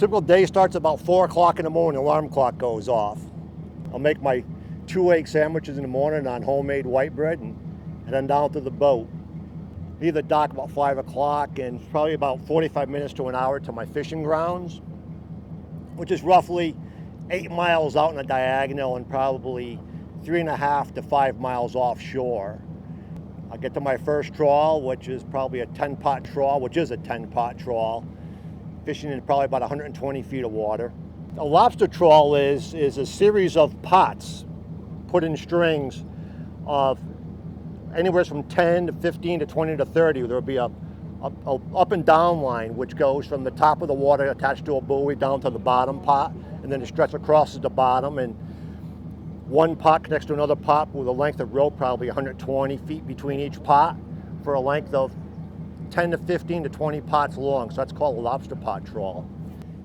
Typical day starts about 4 o'clock in the morning, alarm clock goes off. I'll make my 2 egg sandwiches in the morning on homemade white bread and then down to the boat. Leave the dock about 5 o'clock and probably about 45 minutes to an hour to my fishing grounds, which is roughly 8 miles out in a diagonal and probably 3.5 to 5 miles offshore. I'll get to my first trawl, which is probably a 10-pot trawl, which is a 10-pot trawl, fishing in probably about 120 feet of water. A lobster trawl is a series of pots put in strings of anywhere from 10 to 15 to 20 to 30. There'll be a up and down line which goes from the top of the water attached to a buoy down to the bottom pot, and then it stretches across the bottom, and one pot connects to another pot with a length of rope probably 120 feet between each pot for a length of 10 to 15 to 20 pots long. So that's called a lobster pot trawl.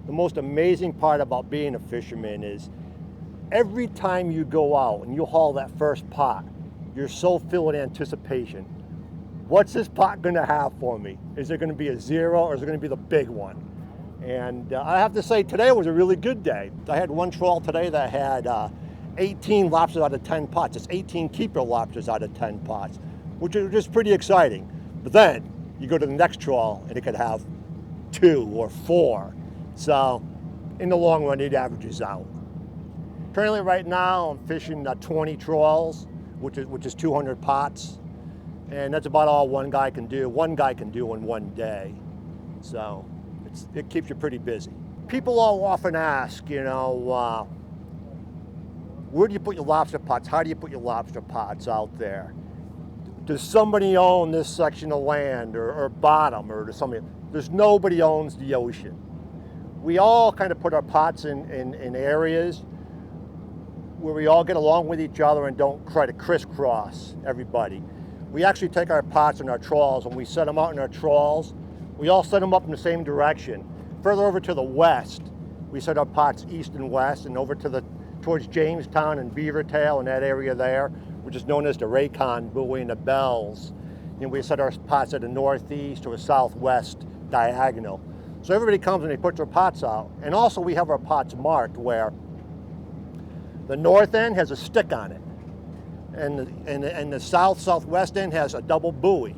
The most amazing part about being a fisherman is every time you go out and you haul that first pot, you're so filled with anticipation. What's this pot gonna have for me? Is it gonna be a 0 or is it gonna be the big one? And I have to say today was a really good day. I had one trawl today that had 18 lobsters out of 10 pots. It's 18 keeper lobsters out of 10 pots, which is just pretty exciting. But then you go to the next trawl and it could have 2 or 4. So in the long run, it averages out. Currently right now, I'm fishing 20 trawls, which is 200 pots. And that's about all one guy can do. One guy can do in one day. So it keeps you pretty busy. People all often ask, you know, where do you put your lobster pots? How do you put your lobster pots out there? Does somebody own this section of land or bottom, or does somebody? There's nobody owns the ocean. We all kind of put our pots in areas where we all get along with each other and don't try to crisscross everybody. We actually take our pots and our trawls and we set them out in our trawls. We all set them up in the same direction. Further over to the west, we set our pots east and west, and over to towards Jamestown and Beavertail and that area there, which is known as the Raycon buoy and the Bells. And we set our pots at the northeast or southwest diagonal. So everybody comes and they put their pots out. And also we have our pots marked where the north end has a stick on it, and the southwest end has a double buoy.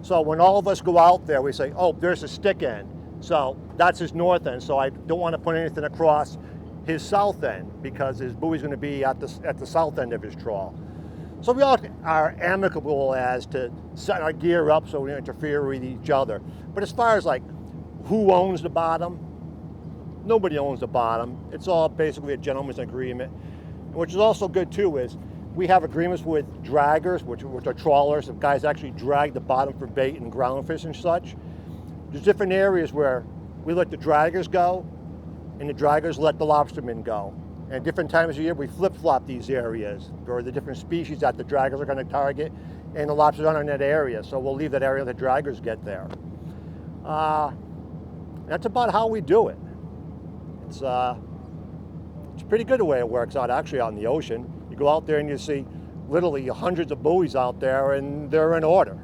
So when all of us go out there, we say, oh, there's a stick end. So that's his north end. So I don't want to put anything across his south end because his buoy's going to be at the south end of his trawl. So we all are amicable as to set our gear up so we don't interfere with each other. But as far as like who owns the bottom, nobody owns the bottom. It's all basically a gentleman's agreement. Which is also good too is we have agreements with draggers, which are trawlers. If guys actually drag the bottom for bait and ground fish and such. There's different areas where we let the draggers go and the draggers let the lobstermen go. And different times of year, we flip-flop these areas or the different species that the draggers are going to target, and the lobsters aren't in that area. So we'll leave that area the draggers get there. That's about how we do it. It's pretty good the way it works out actually out in the ocean. You go out there and you see literally hundreds of buoys out there and they're in order.